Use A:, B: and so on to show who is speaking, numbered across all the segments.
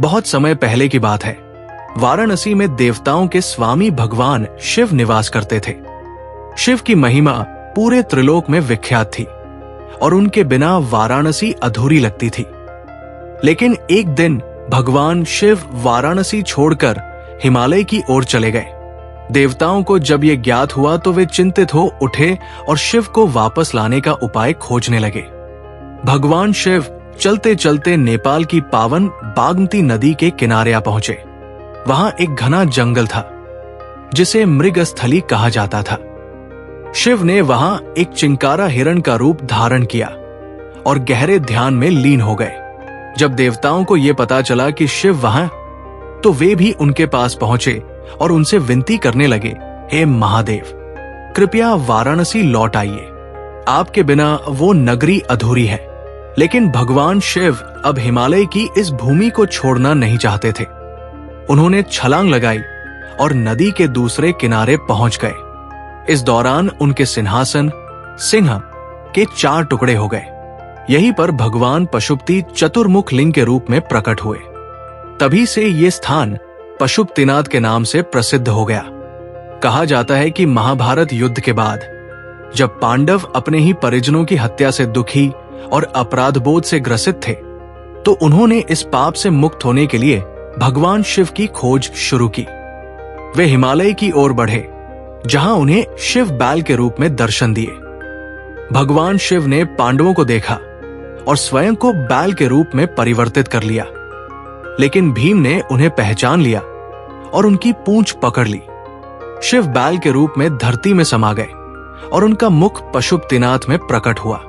A: बहुत समय पहले की बात है। वाराणसी में देवताओं के स्वामी भगवान शिव निवास करते थे। शिव की महिमा पूरे त्रिलोक में विख्यात थी और उनके बिना वाराणसी अधूरी लगती थी। लेकिन एक दिन भगवान शिव वाराणसी छोड़कर हिमालय की ओर चले गए। देवताओं को जब ये ज्ञात हुआ तो वे चिंतित हो उठे और शिव को वापस लाने का उपाय खोजने लगे। भगवान शिव चलते चलते नेपाल की पावन बागमती नदी के किनारे आ पहुंचे। वहां एक घना जंगल था जिसे मृगस्थली कहा जाता था। शिव ने वहां एक चिंकारा हिरण का रूप धारण किया और गहरे ध्यान में लीन हो गए। जब देवताओं को यह पता चला कि शिव वहां, तो वे भी उनके पास पहुंचे और उनसे विनती करने लगे, हे महादेव, कृपया वाराणसी लौट आइए। आपके बिना वो नगरी अधूरी है। लेकिन भगवान शिव अब हिमालय की इस भूमि को छोड़ना नहीं चाहते थे। उन्होंने छलांग लगाई और नदी के दूसरे किनारे पहुंच गए। इस दौरान उनके सिंहासन सिंह के 4 टुकड़े हो गए। यहीं पर भगवान पशुपति चतुर्मुख लिंग के रूप में प्रकट हुए। तभी से ये स्थान पशुपतिनाथ के नाम से प्रसिद्ध हो गया। कहा जाता है कि महाभारत युद्ध के बाद जब पांडव अपने ही परिजनों की हत्या से दुखी और अपराधबोध से ग्रसित थे, तो उन्होंने इस पाप से मुक्त होने के लिए भगवान शिव की खोज शुरू की। वे हिमालय की ओर बढ़े, जहां उन्हें शिव बैल के रूप में दर्शन दिए। भगवान शिव ने पांडवों को देखा और स्वयं को बैल के रूप में परिवर्तित कर लिया। लेकिन भीम ने उन्हें पहचान लिया और उनकी पूंछ पकड़ ली। शिव बैल के रूप में धरती में समा गए और उनका मुख पशुपतिनाथ में प्रकट हुआ,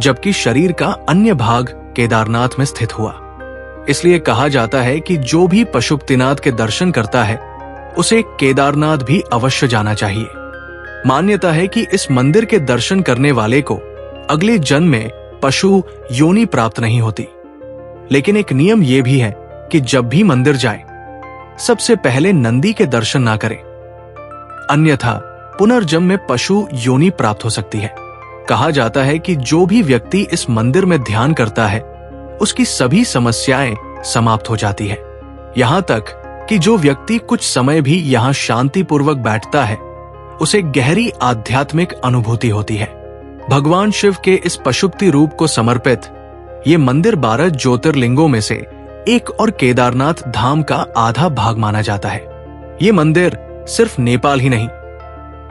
A: जबकि शरीर का अन्य भाग केदारनाथ में स्थित हुआ। इसलिए कहा जाता है कि जो भी पशुपतिनाथ के दर्शन करता है उसे केदारनाथ भी अवश्य जाना चाहिए। मान्यता है कि इस मंदिर के दर्शन करने वाले को अगले जन्म में पशु योनि प्राप्त नहीं होती। लेकिन एक नियम यह भी है कि जब भी मंदिर जाए, सबसे पहले नंदी के दर्शन ना करें, अन्यथा पुनर्जन्म में पशु योनि प्राप्त हो सकती है। कहा जाता है कि जो भी व्यक्ति इस मंदिर में ध्यान करता है, उसकी सभी समस्याएं समाप्त हो जाती है। यहां तक कि जो व्यक्ति कुछ समय भी यहां शांतिपूर्वक बैठता है, उसे गहरी आध्यात्मिक अनुभूति होती है। भगवान शिव के इस पशुपति रूप को समर्पित ये मंदिर 12 ज्योतिर्लिंगों में से एक और केदारनाथ धाम का आधा भाग माना जाता है। ये मंदिर सिर्फ नेपाल ही नहीं,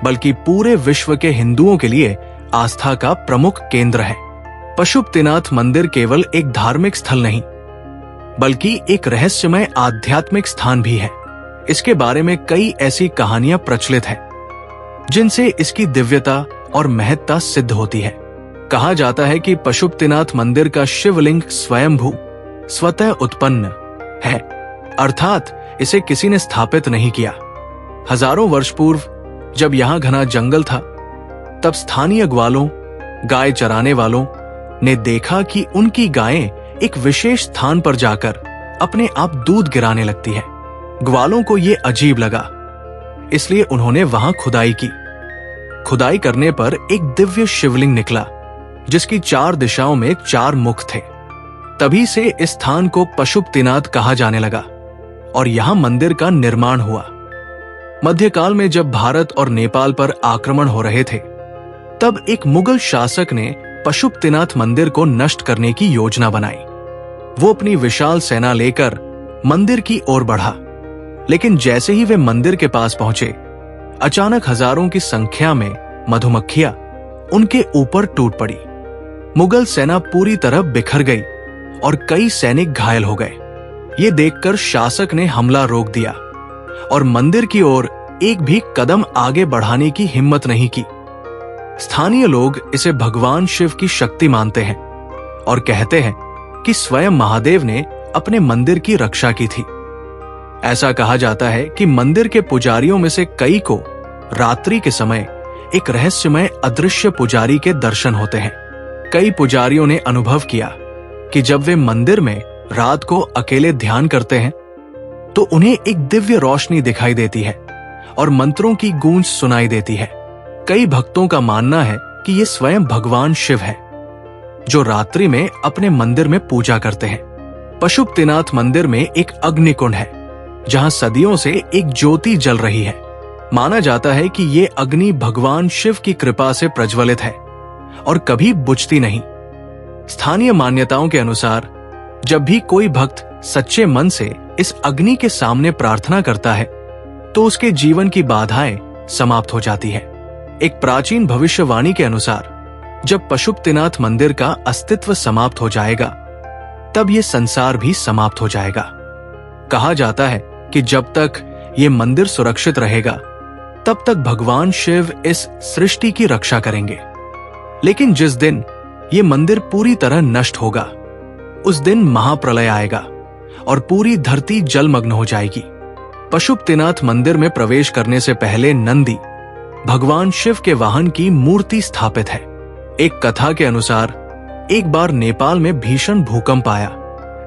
A: बल्कि पूरे विश्व के हिंदुओं के लिए आस्था का प्रमुख केंद्र है। पशुपतिनाथ मंदिर केवल एक धार्मिक स्थल नहीं, बल्कि एक रहस्यमय आध्यात्मिक स्थान भी है। इसके बारे में कई ऐसी कहानियां प्रचलित हैं, जिनसे इसकी दिव्यता और महत्ता सिद्ध होती है। कहा जाता है कि पशुपतिनाथ मंदिर का शिवलिंग स्वयंभू स्वतः उत्पन्न है, अर्थात इसे किसी ने स्थापित नहीं किया। हजारों वर्ष पूर्व जब यहां घना जंगल था, तब स्थानीय ग्वालों, गाय चराने वालों ने देखा कि उनकी गायें एक विशेष स्थान पर जाकर अपने आप दूध गिराने लगती है। ग्वालों को यह अजीब लगा, इसलिए उन्होंने वहां खुदाई की। खुदाई करने पर एक दिव्य शिवलिंग निकला, जिसकी 4 दिशाओं में 4 मुख थे। तभी से इस स्थान को पशुपतिनाथ कहा जाने लगा और यहां मंदिर का निर्माण हुआ। मध्यकाल में जब भारत और नेपाल पर आक्रमण हो रहे थे, तब एक मुगल शासक ने पशुपतिनाथ मंदिर को नष्ट करने की योजना बनाई। वो अपनी विशाल सेना लेकर मंदिर की ओर बढ़ा, लेकिन जैसे ही वे मंदिर के पास पहुंचे, अचानक हजारों की संख्या में मधुमक्खियां उनके ऊपर टूट पड़ी। मुगल सेना पूरी तरह बिखर गई और कई सैनिक घायल हो गए। ये देखकर शासक ने हमला रोक दिया और मंदिर की ओर एक भी कदम आगे बढ़ाने की हिम्मत नहीं की। स्थानीय लोग इसे भगवान शिव की शक्ति मानते हैं और कहते हैं कि स्वयं महादेव ने अपने मंदिर की रक्षा की थी। ऐसा कहा जाता है कि मंदिर के पुजारियों में से कई को रात्रि के समय एक रहस्यमय अदृश्य पुजारी के दर्शन होते हैं। कई पुजारियों ने अनुभव किया कि जब वे मंदिर में रात को अकेले ध्यान करते हैं, तो उन्हें एक दिव्य रोशनी दिखाई देती है और मंत्रों की गूंज सुनाई देती है। कई भक्तों का मानना है कि ये स्वयं भगवान शिव है, जो रात्रि में अपने मंदिर में पूजा करते हैं। पशुपतिनाथ मंदिर में एक अग्निकुंड है जहां सदियों से एक ज्योति जल रही है। माना जाता है कि ये अग्नि भगवान शिव की कृपा से प्रज्वलित है और कभी बुझती नहीं। स्थानीय मान्यताओं के अनुसार जब भी कोई भक्त सच्चे मन से इस अग्नि के सामने प्रार्थना करता है तो उसके जीवन की बाधाएं समाप्त हो जाती है। एक प्राचीन भविष्यवाणी के अनुसार जब पशुपतिनाथ मंदिर का अस्तित्व समाप्त हो जाएगा तब ये संसार भी समाप्त हो जाएगा। कहा जाता है कि जब तक ये मंदिर सुरक्षित रहेगा तब तक भगवान शिव इस सृष्टि की रक्षा करेंगे। लेकिन जिस दिन ये मंदिर पूरी तरह नष्ट होगा उस दिन महाप्रलय आएगा और पूरी धरती जलमग्न हो जाएगी। पशुपतिनाथ मंदिर में प्रवेश करने से पहले नंदी भगवान शिव के वाहन की मूर्ति स्थापित है। एक कथा के अनुसार एक बार नेपाल में भीषण भूकंप आया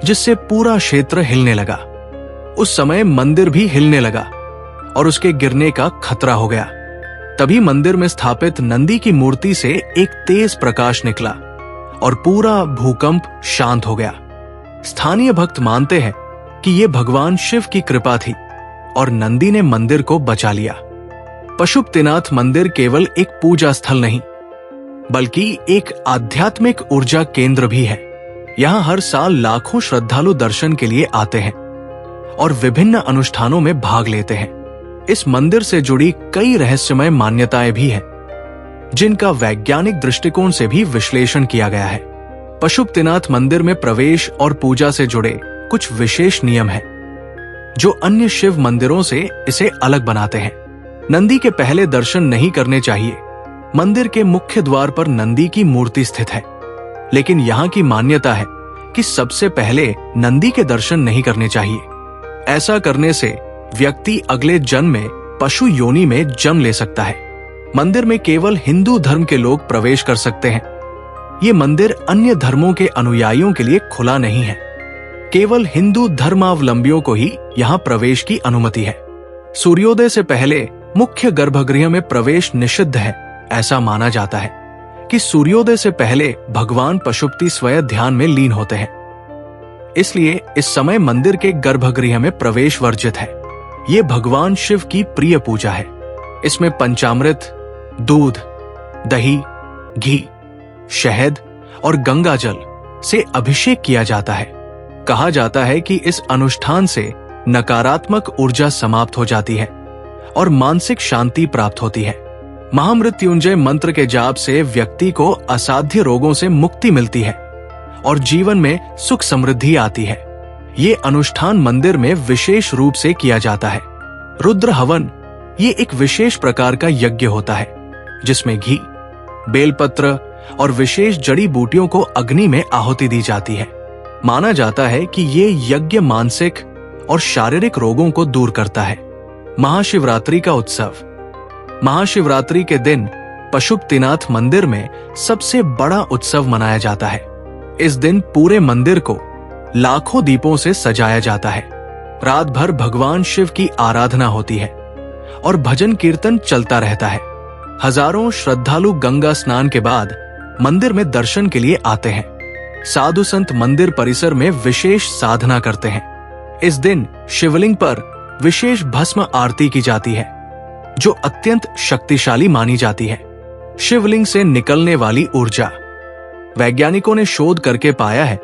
A: जिससे पूरा क्षेत्र हिलने लगा। उस समय मंदिर भी हिलने लगा और उसके गिरने का खतरा हो गया। तभी मंदिर में स्थापित नंदी की मूर्ति से एक तेज प्रकाश निकला और पूरा भूकंप शांत हो गया। स्थानीय भक्त मानते हैं कि ये भगवान शिव की कृपा थी और नंदी ने मंदिर को बचा लिया। पशुपतिनाथ मंदिर केवल एक पूजा स्थल नहीं बल्कि एक आध्यात्मिक ऊर्जा केंद्र भी है। यहाँ हर साल लाखों श्रद्धालु दर्शन के लिए आते हैं और विभिन्न अनुष्ठानों में भाग लेते हैं। इस मंदिर से जुड़ी कई रहस्यमय मान्यताएं भी हैं जिनका वैज्ञानिक दृष्टिकोण से भी विश्लेषण किया गया है। पशुपतिनाथ मंदिर में प्रवेश और पूजा से जुड़े कुछ विशेष नियम हैं जो अन्य शिव मंदिरों से इसे अलग बनाते हैं। नंदी के पहले दर्शन नहीं करने चाहिए। मंदिर के मुख्य द्वार पर नंदी की मूर्ति स्थित है, लेकिन यहाँ की मान्यता है कि सबसे पहले नंदी के दर्शन नहीं करने चाहिए। ऐसा करने से व्यक्ति अगले जन्म में पशु योनि में जन्म ले सकता है। मंदिर में केवल हिंदू धर्म के लोग प्रवेश कर सकते हैं। ये मंदिर अन्य धर्मों के अनुयायियों के लिए खुला नहीं है। केवल हिंदू धर्मावलंबियों को ही यहाँ प्रवेश की अनुमति है। सूर्योदय से पहले मुख्य गर्भगृह में प्रवेश निषिद्ध है। ऐसा माना जाता है कि सूर्योदय से पहले भगवान पशुपति स्वयं ध्यान में लीन होते हैं, इसलिए इस समय मंदिर के गर्भगृह में प्रवेश वर्जित है। ये भगवान शिव की प्रिय पूजा है। इसमें पंचामृत, दूध, दही, घी, शहद और गंगा जल से अभिषेक किया जाता है। कहा जाता है कि इस अनुष्ठान से नकारात्मक ऊर्जा समाप्त हो जाती है और मानसिक शांति प्राप्त होती है। महामृत्युंजय मंत्र के जाप से व्यक्ति को असाध्य रोगों से मुक्ति मिलती है और जीवन में सुख समृद्धि आती है। ये अनुष्ठान मंदिर में विशेष रूप से किया जाता है। रुद्र हवन ये एक विशेष प्रकार का यज्ञ होता है जिसमें घी, बेलपत्र और विशेष जड़ी बूटियों को अग्नि में आहुति दी जाती है। माना जाता है कि ये यज्ञ मानसिक और शारीरिक रोगों को दूर करता है। महाशिवरात्रि का उत्सव। महाशिवरात्रि के दिन पशुपतिनाथ मंदिर में सबसे बड़ा उत्सव मनाया जाता है। इस दिन पूरे मंदिर को लाखों दीपों से सजाया जाता है। रात भर भगवान शिव की आराधना होती है और भजन कीर्तन चलता रहता है। हजारों श्रद्धालु गंगा स्नान के बाद मंदिर में दर्शन के लिए आते हैं। साधु संत मंदिर परिसर में विशेष साधना करते हैं। इस दिन शिवलिंग पर विशेष भस्म आरती की जाती है जो अत्यंत शक्तिशाली मानी जाती है। शिवलिंग से निकलने वाली ऊर्जा। वैज्ञानिकों ने शोध करके पाया है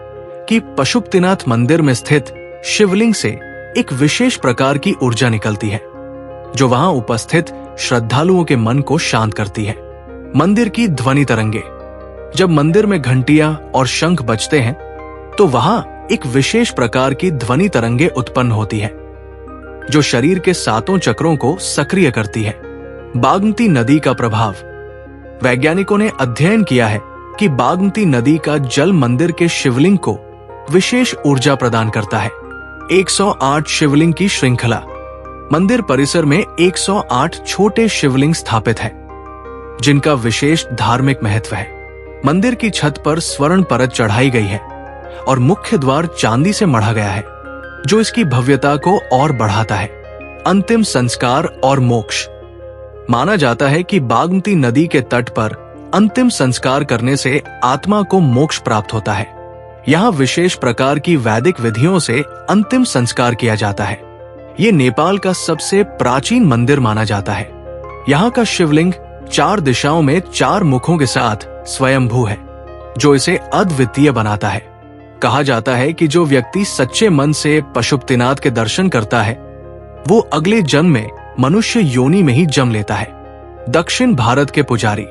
A: कि पशुपतिनाथ मंदिर में स्थित शिवलिंग से एक विशेष प्रकार की ऊर्जा निकलती है जो वहां उपस्थित श्रद्धालुओं के मन को शांत करती है। मंदिर की ध्वनि तरंगे। जब मंदिर में घंटियां और शंख बजते हैं तो वहां एक विशेष प्रकार की ध्वनि तरंगे उत्पन्न होती है जो शरीर के सातों चक्रों को सक्रिय करती है। बागमती नदी का प्रभाव। वैज्ञानिकों ने अध्ययन किया है कि बागमती नदी का जल मंदिर के शिवलिंग को विशेष ऊर्जा प्रदान करता है। 108 शिवलिंग की श्रृंखला। मंदिर परिसर में 108 छोटे शिवलिंग स्थापित हैं, जिनका विशेष धार्मिक महत्व है। मंदिर की छत पर स्वर्ण परत चढ़ाई गई है और मुख्य द्वार चांदी से मढ़ा गया है जो इसकी भव्यता को और बढ़ाता है। अंतिम संस्कार और मोक्ष। माना जाता है कि बागमती नदी के तट पर अंतिम संस्कार करने से आत्मा को मोक्ष प्राप्त होता है। यहाँ विशेष प्रकार की वैदिक विधियों से अंतिम संस्कार किया जाता है। ये नेपाल का सबसे प्राचीन मंदिर माना जाता है। यहाँ का शिवलिंग 4 दिशाओं में 4 मुखों के साथ स्वयंभू है, जो इसे अद्वितीय बनाता है। कहा जाता है कि जो व्यक्ति सच्चे मन से पशुपतिनाथ के दर्शन करता है, वो अगले जन्म में मनुष्य योनि में ही जन्म लेता है। दक्षिण भारत के पुजारी।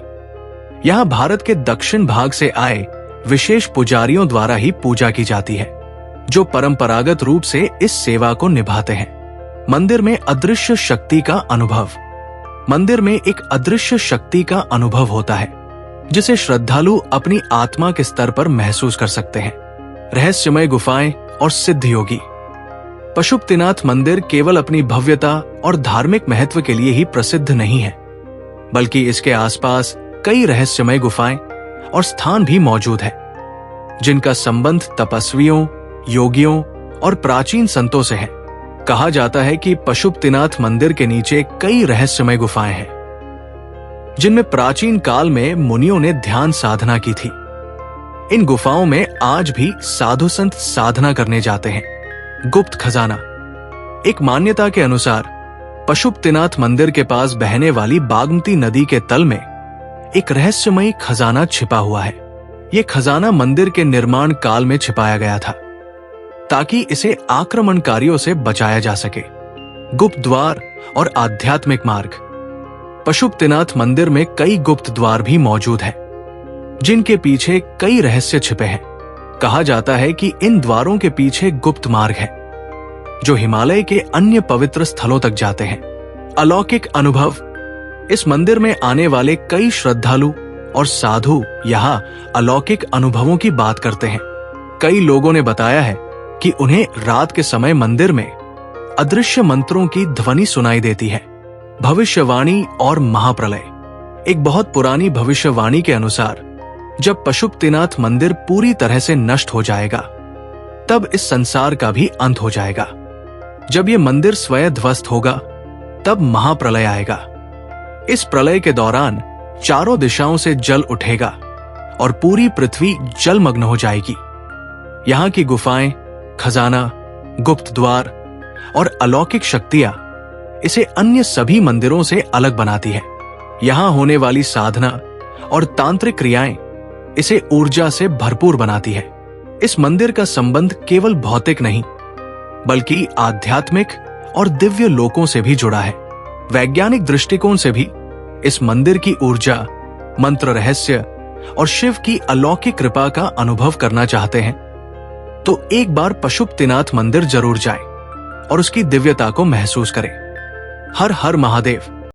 A: यहाँ भारत के दक्षिण भाग से आए विशेष पुजारियों द्वारा ही पूजा की जाती है, जो परंपरागत रूप से इस सेवा को निभाते हैं। मंदिर में अदृश्य शक्ति का अनुभव। मंदिर में एक अदृश्य शक्ति का अनुभव होता है, जिसे श्रद्धालु अपनी आत्मा के स्तर पर महसूस कर सकते हैं। रहस्यमय गुफाएं और सिद्ध योगी। पशुपतिनाथ मंदिर केवल अपनी भव्यता और धार्मिक महत्व के लिए ही प्रसिद्ध नहीं है, बल्कि इसके आसपास कई रहस्यमय गुफाएं और स्थान भी मौजूद है, जिनका संबंध तपस्वियों, योगियों और प्राचीन संतों से है। कहा जाता है कि पशुपतिनाथ मंदिर के नीचे कई रहस्यमय गुफाएं हैं, जिनमें प्राचीन काल में मुनियों ने ध्यान साधना की थी। इन गुफाओं में आज भी साधु संत साधना करने जाते हैं। गुप्त खजाना। एक मान्यता के अनुसार पशुपतिनाथ मंदिर के पास बहने वाली बागमती नदी के तल में एक रहस्यमयी खजाना छिपा हुआ है। ये खजाना मंदिर के निर्माण काल में छिपाया गया था, ताकि इसे आक्रमणकारियों से बचाया जा सके। गुप्त द्वार और आध्यात्मिक मार्ग। पशुपतिनाथ मंदिर में कई गुप्त द्वार भी मौजूद हैं, जिनके पीछे कई रहस्य छिपे हैं। कहा जाता है कि इन द्वारों के पीछे गुप्त मार्ग है, जो हिमालय के अन्य पवित्र स्थलों तक जाते हैं। अलौकिक अनुभव। इस मंदिर में आने वाले कई श्रद्धालु और साधु यहाँ अलौकिक अनुभवों की बात करते हैं। कई लोगों ने बताया है कि उन्हें रात के समय मंदिर में अदृश्य मंत्रों की ध्वनि सुनाई देती है। भविष्यवाणी और महाप्रलय। एक बहुत पुरानी भविष्यवाणी के अनुसार जब पशुपतिनाथ मंदिर पूरी तरह से नष्ट हो जाएगा, तब इस संसार का भी अंत हो जाएगा। जब ये मंदिर स्वयं ध्वस्त होगा, तब महाप्रलय आएगा। इस प्रलय के दौरान चारों दिशाओं से जल उठेगा और पूरी पृथ्वी जलमग्न हो जाएगी। यहाँ की गुफाएं, खजाना, गुप्त द्वार और अलौकिक शक्तियां इसे अन्य सभी मंदिरों से अलग बनाती है। यहाँ होने वाली साधना और तांत्रिक क्रियाएं इसे ऊर्जा से भरपूर बनाती है। इस मंदिर का संबंध केवल भौतिक नहीं, बल्कि आध्यात्मिक और दिव्य लोकों से भी जुड़ा है। वैज्ञानिक दृष्टिकोण से भी इस मंदिर की ऊर्जा, मंत्र रहस्य और शिव की अलौकिक कृपा का अनुभव करना चाहते हैं, तो एक बार पशुपतिनाथ मंदिर जरूर जाएं और उसकी दिव्यता को महसूस करें। हर हर महादेव।